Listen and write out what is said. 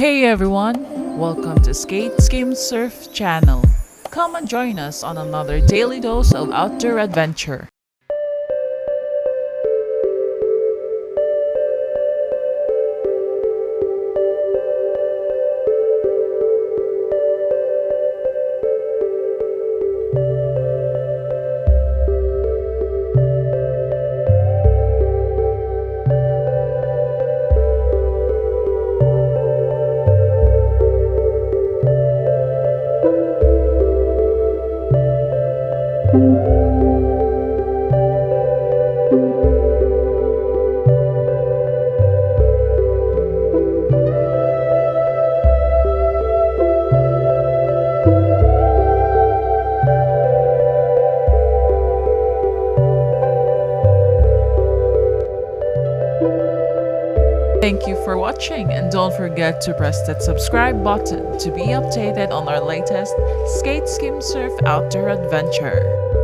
Hey everyone, welcome to Skate Skim Surf channel. Come and join us on another daily dose of outdoor adventure. Thank you for watching, and don't forget to press that subscribe button to be updated on our latest Skate Skim Surf outdoor adventure.